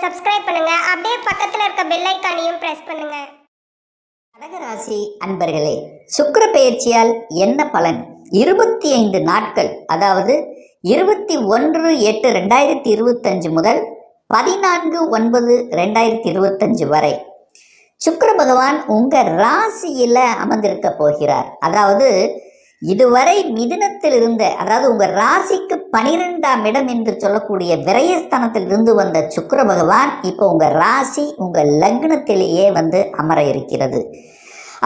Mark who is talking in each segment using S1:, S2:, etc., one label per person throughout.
S1: Subscribe பண்ணுங்க. அப்படியே பக்கத்துல இருக்க பெல் ஐகானையும் பிரஸ் பண்ணுங்க.
S2: கடகராசி அன்பர்களே, சுக்கிர பெயர்ச்சியால் என்ன பலன்? 25 நாட்கள், அதாவது 21/8/2025 முதல் 14/9/2025 வரை சுக்கிர பகவான் உங்க ராசியில அமர்ந்திருக்க போகிறார். அதாவது இதுவரை மிதுனத்தில் இருந்த, அதாவது உங்க ராசிக்கு 12ஆம் இடம் என்று சொல்லக்கூடிய விரயஸ்தானத்தில் இருந்து வந்த சுக்கிர பகவான் இப்போ உங்க ராசி, உங்க லக்னத்திலேயே அமர இருக்கிறது.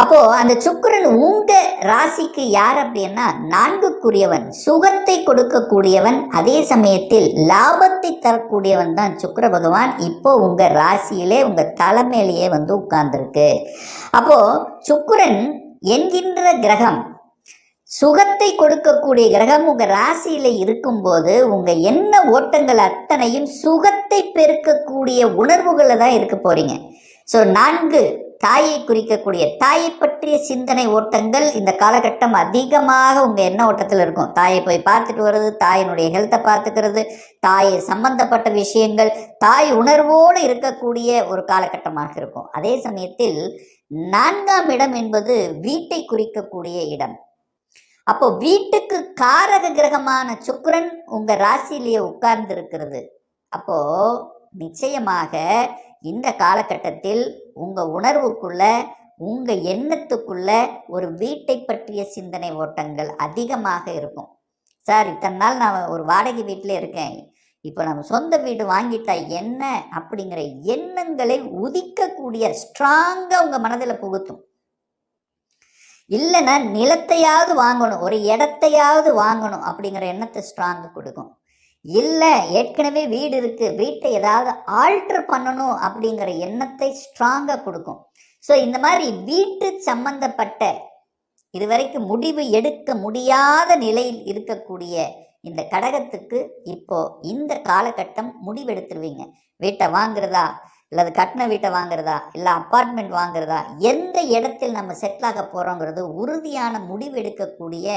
S2: அப்போ அந்த சுக்கிரன் உங்க ராசிக்கு யார் அப்படின்னா 4க்குரியவன், சுகத்தை கொடுக்கக்கூடியவன், அதே சமயத்தில் லாபத்தை தரக்கூடியவன் தான் சுக்கிர பகவான். இப்போ உங்க ராசியிலே உங்க தலைமையிலேயே உட்கார்ந்துருக்கு. அப்போ சுக்கிரன் என்கின்ற கிரகம், சுகத்தை கொடுக்கக்கூடிய கிரகம் உங்க ராசியில இருக்கும்போது உங்க எண்ண ஓட்டங்கள் அத்தனையும் சுகத்தை பெருக்கக்கூடிய உணர்வுகளை தான் இருக்க போறீங்க. ஸோ 4 தாயை குறிக்கக்கூடிய, தாயை பற்றிய சிந்தனை ஓட்டங்கள் இந்த காலகட்டம் அதிகமாக உங்க எண்ண ஓட்டத்தில் இருக்கும். தாயை போய் பார்த்துட்டு வர்றது, தாயினுடைய ஹெல்த்தை பார்த்துக்கிறது, தாயை சம்பந்தப்பட்ட விஷயங்கள், தாய் உணர்வோடு இருக்கக்கூடிய ஒரு காலகட்டமாக இருக்கும். அதே சமயத்தில் 4ஆம் இடம் என்பது வீட்டை குறிக்கக்கூடிய இடம். அப்போ வீட்டுக்கு காரக கிரகமான சுக்கிரன் உங்க ராசியிலேயே உட்கார்ந்து இருக்கிறது. அப்போ நிச்சயமாக இந்த காலகட்டத்தில் உங்க உணர்வுக்குள்ள, உங்க எண்ணத்துக்குள்ள ஒரு வீட்டை பற்றிய சிந்தனை ஓட்டங்கள் அதிகமாக இருக்கும். சார், இத்தனை நாள் நான் ஒரு வாடகை வீட்டில் இருக்கேன், இப்போ நம்ம சொந்த வீடு வாங்கிட்டா என்ன அப்படிங்கிற எண்ணங்களை உதிக்கக்கூடிய ஸ்ட்ராங்காக உங்க மனதில் புகுத்தும். இல்லைன்னா நிலத்தையாவது வாங்கணும், ஒரு இடத்தையாவது வாங்கணும் அப்படிங்கிற எண்ணத்தை ஸ்ட்ராங்கு கொடுக்கும். இல்லை ஏற்கனவே வீடு இருக்கு, வீட்டை ஏதாவது ஆல்டர் பண்ணணும் அப்படிங்கிற எண்ணத்தை ஸ்ட்ராங்காக கொடுக்கும். ஸோ இந்த மாதிரி வீட்டு சம்பந்தப்பட்ட இதுவரைக்கும் முடிவு எடுக்க முடியாத நிலையில் இருக்கக்கூடிய இந்த கடகத்துக்கு இப்போ இந்த காலகட்டம் முடிவெடுத்துருவீங்க. வீட்டை வாங்குறதா, இல்லை கட்டின வீட்டை வாங்குறதா, இல்லை அப்பார்ட்மெண்ட் வாங்குறதா, எந்த இடத்தில் நம்ம செட்டில் ஆக போகிறோங்கிறது உறுதியான முடிவு எடுக்கக்கூடிய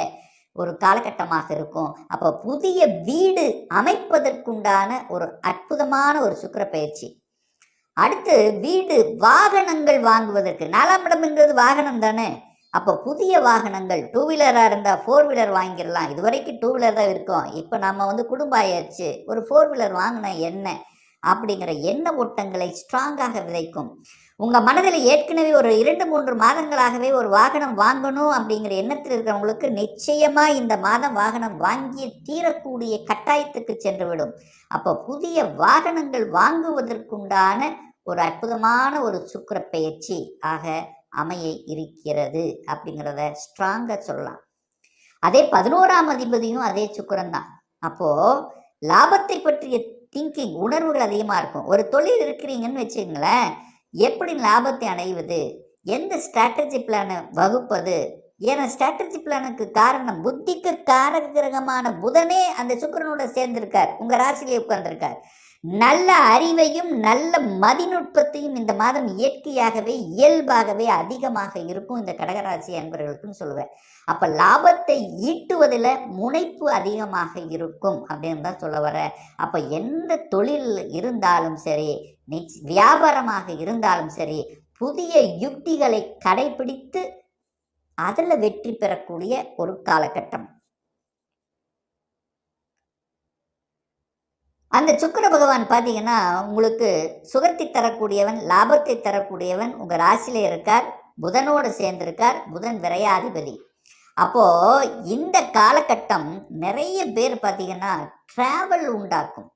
S2: ஒரு காலகட்டமாக இருக்கும். அப்போ புதிய வீடு அமைப்பதற்குண்டான ஒரு அற்புதமான ஒரு சுக்கிர பயிற்சி. அடுத்து வீடு, வாகனங்கள் வாங்குவதற்கு 4ஆம் இடம்ங்கிறது வாகனம் தானே. அப்போ புதிய வாகனங்கள், 2 வீலராக இருந்தால் 4 வீலர் வாங்கிடலாம். இது வரைக்கும் 2 வீலர் தான் இருக்கும், இப்போ நம்ம குடும்பம் ஆயிடுச்சு, ஒரு 4 வீலர் வாங்கினா என்ன அப்படிங்கிற எண்ண ஓட்டங்களை ஸ்ட்ராங்காக விதைக்கும். உங்கள் மனதில் ஏற்கனவே ஒரு 2-3 மாதங்களாகவே ஒரு வாகனம் வாங்கணும் அப்படிங்கிற எண்ணத்தில் இருக்கிறவங்களுக்கு நிச்சயமாக இந்த மாதம் வாகனம் வாங்கி தீரக்கூடிய கட்டாயத்துக்கு சென்றுவிடும். அப்போ புதிய வாகனங்கள் வாங்குவதற்குண்டான ஒரு அற்புதமான ஒரு சுக்கிர பெயர்ச்சி ஆக அமைய இருக்கிறது அப்படிங்கிறத ஸ்ட்ராங்காக சொல்லலாம். அதே 11ஆம் அதிபதியும் அதே சுக்கிரன் தான். அப்போது லாபத்தை பற்றிய திங்கிங், உணர்வுகள் அதிகமாக இருக்கும். ஒரு தொழில் இருக்கிறீங்கன்னு வச்சுங்களேன், எப்படி லாபத்தை அடைவது, எந்த ஸ்ட்ராட்டஜி பிளானை வகுப்பது. ஏன்னா ஸ்ட்ராட்டஜி பிளானுக்கு காரணம் புத்திக்கு காரக கிரகமான புதனே அந்த சுக்கிரனோட சேர்ந்திருக்கார், உங்கள் ராசியிலே உட்கார்ந்திருக்கார். நல்ல அறிவையும் நல்ல மதிநுட்பத்தையும் இந்த மாதம் இயற்கையாகவே இயல்பாகவே அதிகமாக இருக்கும் இந்த கடகராசி அன்பர்களுக்குன்னு சொல்லுவேன். அப்போ லாபத்தை ஈட்டுவதில் முனைப்பு அதிகமாக இருக்கும் அப்படின்னு தான் சொல்ல வரேன். அப்போ எந்த தொழில் இருந்தாலும் சரி, வியாபாரமாக இருந்தாலும் சரி, புதிய யுக்திகளை கடைபிடித்து அதில் வெற்றி பெறக்கூடிய ஒரு காலகட்டம். அந்த சுக்கிர பகவான் பார்த்தீங்கன்னா உங்களுக்கு சுகத்தை தரக்கூடியவன், லாபத்தை தரக்கூடியவன் உங்கள் ராசியிலே இருக்கார், புதனோடு சேர்ந்திருக்கார். புதன் விரையாதிபதி. அப்போது இந்த காலகட்டம் நிறைய பேர் பார்த்தீங்கன்னா ட்ராவல் உண்டாக்கும்.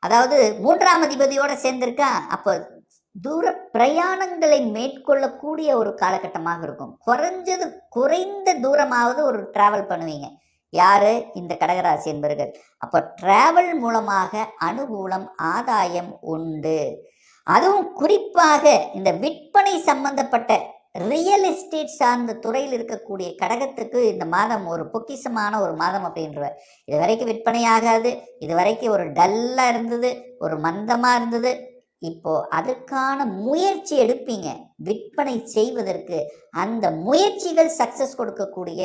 S2: அதாவது 3ஆம் அதிபதியோடு சேர்ந்திருக்கான். அப்போ தூர பிரயாணங்களை மேற்கொள்ளக்கூடிய ஒரு காலகட்டமாக இருக்கும். குறைந்த தூரமாவது ஒரு ட்ராவல் பண்ணுவீங்க. யாரு? இந்த கடகராசி என்பவர்கள். அப்போ டிராவல் மூலமாக அனுகூலம், ஆதாயம் உண்டு. அதுவும் குறிப்பாக இந்த விற்பனை சம்பந்தப்பட்ட ரியல் எஸ்டேட் சார்ந்த துறையில் இருக்கக்கூடிய கடகத்துக்கு இந்த மாதம் ஒரு பொக்கிஷமான ஒரு மாதம் அப்படின்ற. இது வரைக்கும் விற்பனை ஆகாது, இது வரைக்கும் ஒரு டல்லாக இருந்தது, ஒரு மந்தமாக இருந்தது. இப்போ அதற்கான முயற்சி எடுப்பீங்க விற்பனை செய்வதற்கு. அந்த முயற்சிகள் சக்சஸ் கொடுக்கக்கூடிய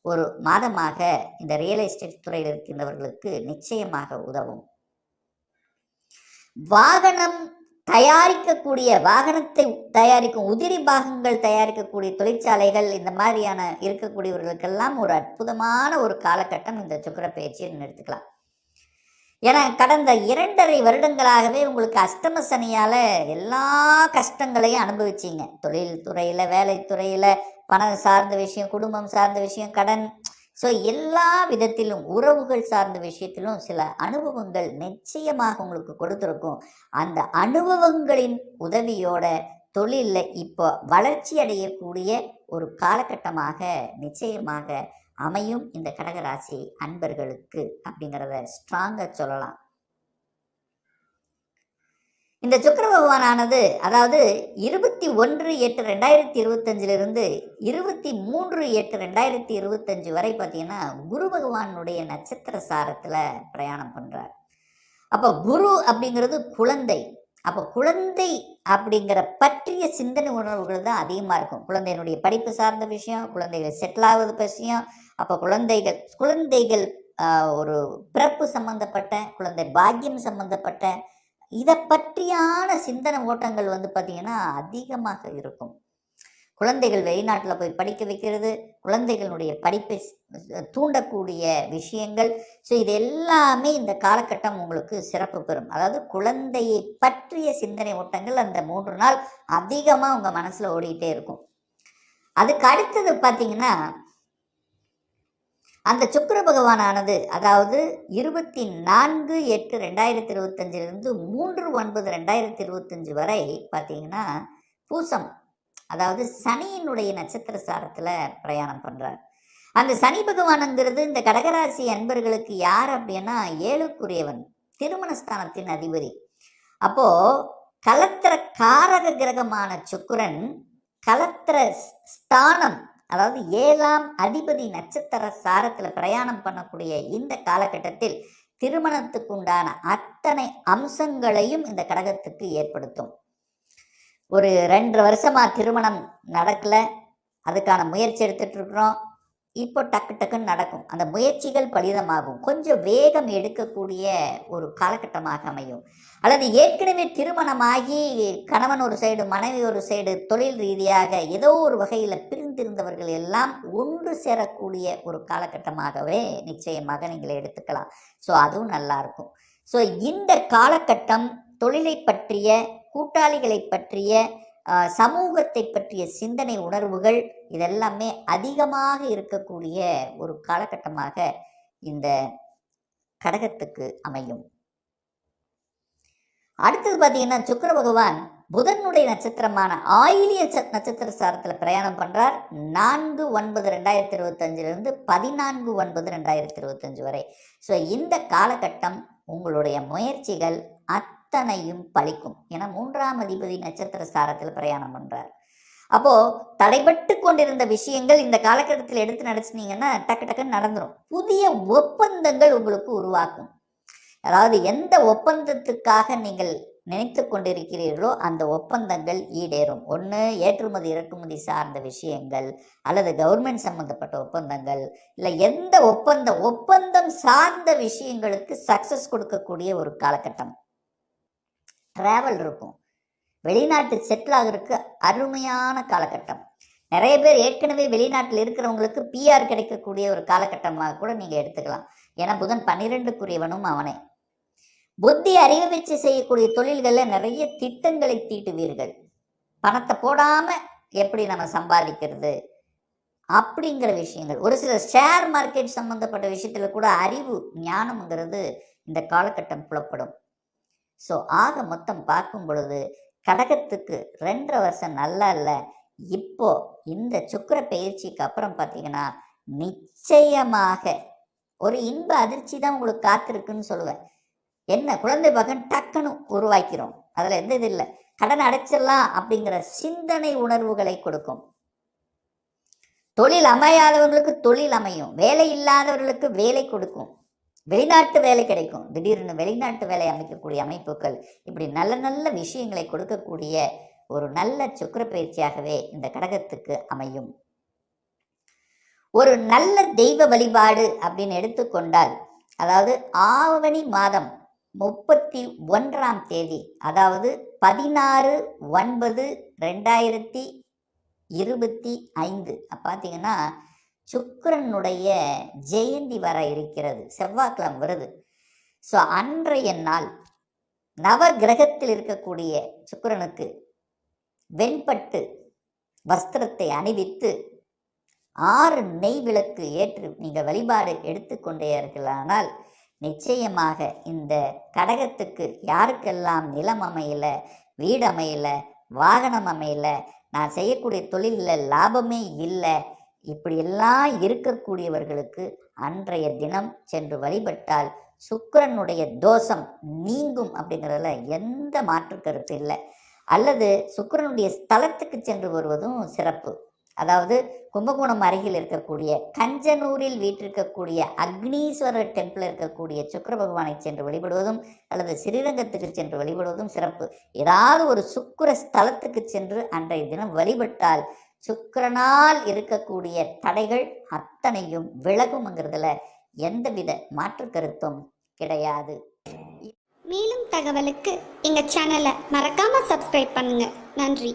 S2: ஒரு மாதமாக இந்த ரியல் எஸ்டேட் துறையில் இருக்கின்றவர்களுக்கு நிச்சயமாக உதவும். வாகனம் தயாரிக்கக்கூடிய, வாகனத்தை தயாரிக்கும் உதிரி பாகங்கள் தயாரிக்கக்கூடிய தொழிற்சாலைகள், இந்த மாதிரியான இருக்கக்கூடியவர்களுக்கெல்லாம் ஒரு அற்புதமான ஒரு காலகட்டம் இந்த சுக்கிர பயிற்சின்னு எடுத்துக்கலாம். ஏன்னா கடந்த 2.5 வருடங்களாகவே உங்களுக்கு அஷ்டம சனியால் எல்லா கஷ்டங்களையும் அனுபவிச்சிங்க. தொழில் துறையில், வேலைத்துறையில், பணம் சார்ந்த விஷயம், குடும்பம் சார்ந்த விஷயம், கடன், ஸோ எல்லா விதத்திலும், உறவுகள் சார்ந்த விஷயத்திலும் சில அனுபவங்கள் நிச்சயமாக உங்களுக்கு கொடுத்துருக்கும். அந்த அனுபவங்களின் உதவியோட தொழிலில் இப்போ வளர்ச்சி அடையக்கூடிய ஒரு காலகட்டமாக நிச்சயமாக அமையும் இந்த கடகராசி அன்பர்களுக்கு அப்படிங்கிறத ஸ்ட்ராங்காக சொல்லலாம். இந்த சுக்கிர பகவானானது அதாவது 21/8/2025 23/8/2025 வரை பார்த்தீங்கன்னா குரு பகவானுடைய நட்சத்திர சாரத்தில் பிரயாணம் பண்ணுறார். அப்போ குரு அப்படிங்கிறது குழந்தை. அப்போ குழந்தை அப்படிங்கிற பற்றிய சிந்தனை உணர்வுகள் தான் அதிகமாக இருக்கும். குழந்தையினுடைய படிப்பு சார்ந்த விஷயம், குழந்தைகள் செட்டில் ஆகுது விஷயம். அப்போ குழந்தைகள் ஒரு பிறப்பு சம்பந்தப்பட்ட, குழந்தை பாக்கியம் சம்பந்தப்பட்ட இதை பற்றியான சிந்தனை ஓட்டங்கள் பார்த்திங்கன்னா அதிகமாக இருக்கும். குழந்தைகள் வெளிநாட்டில் போய் படிக்க வைக்கிறது, குழந்தைகளுடைய படிப்பை தூண்டக்கூடிய விஷயங்கள், ஸோ இது எல்லாமே இந்த காலகட்டம் உங்களுக்கு சிறப்பு பெறும். அதாவது குழந்தையை பற்றிய சிந்தனை ஓட்டங்கள் அந்த 3 நாள் அதிகமாக உங்கள் மனசில் ஓடிக்கிட்டே இருக்கும். அதுக்கு அடுத்தது பார்த்திங்கன்னா அந்த சுக்கிர பகவானானது அதாவது 24/8/2025 3/9/2025 வரை பார்த்தீங்கன்னா பூசம், அதாவது சனியினுடைய நட்சத்திர சாரத்தில் பிரயாணம் பண்ணுறார். அந்த சனி பகவானுங்கிறது இந்த கடகராசி அன்பர்களுக்கு யார் அப்படின்னா 7க்குரியவன், திருமணஸ்தானத்தின் அதிபதி. அப்போது கலத்திர காரக கிரகமான சுக்கிரன் கலத்திர ஸ்தானம், அதாவது 7ஆம் அதிபதி நட்சத்திர சாரத்தில் பிரயாணம் பண்ணக்கூடிய இந்த காலகட்டத்தில் திருமணத்துக்கு உண்டான அத்தனை அம்சங்களையும் இந்த கடகத்துக்கு ஏற்படுத்தும். ஒரு 2 வருஷமாக திருமணம் நடக்கலை, அதுக்கான முயற்சி எடுத்துகிட்டு இருக்கிறோம். இப்போ டக்கு டக்குன்னு நடக்கும். அந்த முயற்சிகள் பலிதமாகும். கொஞ்சம் வேகம் எடுக்கக்கூடிய ஒரு காலகட்டமாக அமையும். அல்லது ஏற்கனவே திருமணமாகி கணவன் ஒரு சைடு, மனைவி ஒரு சைடு, தொழில் ரீதியாக ஏதோ ஒரு வகையில் பிரிந்திருந்தவர்கள் எல்லாம் ஒன்று சேரக்கூடிய ஒரு காலகட்டமாகவே நிச்சயமாக நீங்கள் எடுத்துக்கலாம். ஸோ அதுவும் நல்லாயிருக்கும். ஸோ இந்த காலகட்டம் தொழிலை பற்றிய, கூட்டாளிகளை பற்றிய, சமூகத்தை பற்றிய சிந்தனை உணர்வுகள் இதெல்லாமே அதிகமாக இருக்கக்கூடிய ஒரு காலகட்டமாக இந்த கடகத்துக்கு அமையும். அடுத்தது பார்த்தீங்கன்னா சுக்கிர பகவான் புதனுடைய நட்சத்திரமான ஆயிலிய நட்சத்திர சாரத்தில் பிரயாணம் பண்ணுறார். 4/9/2025 14/9/2025 வரை. ஸோ இந்த காலகட்டம் உங்களுடைய முயற்சிகள் அத்தனையும் பலிக்கும். ஏன்னா 3ஆம் அதிபதி நட்சத்திர சாரத்தில் பிரயாணம் பண்ணுறார். அப்போது தடைபட்டு கொண்டிருந்த விஷயங்கள் இந்த காலகட்டத்தில் எடுத்து நடச்சினீங்கன்னா டக்கு டக்குன்னு நடந்துடும். புதிய ஒப்பந்தங்கள் உங்களுக்கு உருவாக்கும். அதாவது எந்த ஒப்பந்தத்துக்காக நீங்கள் நினைத்து கொண்டிருக்கிறீர்களோ அந்த ஒப்பந்தங்கள் ஈடேறும். ஒன்று ஏற்றுமதி இறக்குமதி சார்ந்த விஷயங்கள், அல்லது கவர்மெண்ட் சம்மந்தப்பட்ட ஒப்பந்தங்கள், இல்லை எந்த ஒப்பந்தம் சார்ந்த விஷயங்களுக்கு சக்ஸஸ் கொடுக்கக்கூடிய ஒரு காலகட்டம். ட்ராவல் இருக்கும், வெளிநாட்டு செட்டில் ஆகிறதுக்கு அருமையான காலகட்டம். நிறைய பேர் ஏற்கனவே வெளிநாட்டில் இருக்கிறவங்களுக்கு பிஆர் கிடைக்கக்கூடிய ஒரு காலகட்டமாக கூட நீங்கள் எடுத்துக்கலாம். ஏன்னா புதன் 12க்குரியவனும் அவனே. புத்தி அறிவு வச்சு செய்யக்கூடிய தொழில்களில் நிறைய திட்டங்களை தீட்டுவீர்கள். பணத்தை போடாமல் எப்படி நம்ம சம்பாதிக்கிறது அப்படிங்கிற விஷயங்கள், ஒரு சில ஷேர் மார்க்கெட் சம்மந்தப்பட்ட விஷயத்தில் கூட அறிவு ஞானம்ங்கிறது இந்த காலகட்டம் புலப்படும். ஸோ ஆக மொத்தம் பார்க்கும் பொழுது கடகத்துக்கு 2.5 வருஷம் நல்லா இல்லை. இப்போ இந்த சுக்கிர பயிற்சிக்கு அப்புறம் பார்த்தீங்கன்னா நிச்சயமாக ஒரு இன்ப அதிர்ச்சி தான் உங்களுக்கு காத்திருக்குன்னு சொல்லுவேன். என்ன குழந்தை பகன் டக்குன்னு உருவாக்கிறோம், அதில் எந்த இது இல்லை. கடன் அடைச்சிடலாம் அப்படிங்கிற சிந்தனை உணர்வுகளை கொடுக்கும். தொழில் அமையாதவர்களுக்கு தொழில் அமையும், வேலை இல்லாதவர்களுக்கு வேலை கொடுக்கும், வெளிநாட்டு வேலை கிடைக்கும், திடீர்னு வெளிநாட்டு வேலை அமைக்கக்கூடிய அமைப்புகள், இப்படி நல்ல நல்ல விஷயங்களை கொடுக்கக்கூடிய ஒரு நல்ல சுக்கிர பயிற்சியாகவே இந்த கடகத்துக்கு அமையும். ஒரு நல்ல தெய்வ வழிபாடு அப்படின்னு எடுத்துக்கொண்டால், அதாவது ஆவணி மாதம் 31 அதாவது 16/9/2025 பார்த்தீங்கன்னா சுக்கிரனுடைய ஜெயந்தி வர இருக்கிறது, செவ்வாய்க்கிழமை வருது. ஸோ அன்றைய நாள் நவ கிரகத்தில் இருக்கக்கூடிய சுக்கிரனுக்கு வெண்பட்டு வஸ்திரத்தை அணிவித்து 6 நெய் விளக்கு ஏற்று நீங்கள் வழிபாடு எடுத்துக்கொண்டீர்களானால் நிச்சயமாக இந்த கடகத்துக்கு யாருக்கெல்லாம் நிலம் அமையல, வீடு அமையல, வாகனம் அமையல, நான் செய்யக்கூடிய தொழிலில் லாபமே இல்லை, இப்படியெல்லாம் இருக்கக்கூடியவர்களுக்கு அன்றைய தினம் சென்று வழிபட்டால் சுக்கிரனுடைய தோஷம் நீங்கும் அப்படிங்கிறதுல எந்த மாற்று கருத்து இல்லை. அல்லது சுக்கிரனுடைய ஸ்தலத்துக்கு சென்று வருவதும் சிறப்பு. அதாவது கும்பகோணம் அருகில் இருக்கக்கூடிய கஞ்சனூரில் வீற்றிருக்கக்கூடிய அக்னீஸ்வரர் டெம்பிள் இருக்கக்கூடிய சுக்கிர பகவானை சென்று வழிபடுவதும் அல்லது ஸ்ரீரங்கத்துக்கு சென்று வழிபடுவதும் சிறப்பு. ஏதாவது ஒரு சுக்கிர ஸ்தலத்துக்கு சென்று அன்றைய தினம் வழிபட்டால் சுக்கிரனால் இருக்கக்கூடிய தடைகள் அத்தனையும் விலகும்ங்கிறதுல எந்தவித மாற்று கருத்தும் கிடையாது.
S1: மேலும் தகவலுக்கு எங்க சேனலை மறக்காம சப்ஸ்கிரைப் பண்ணுங்க. நன்றி.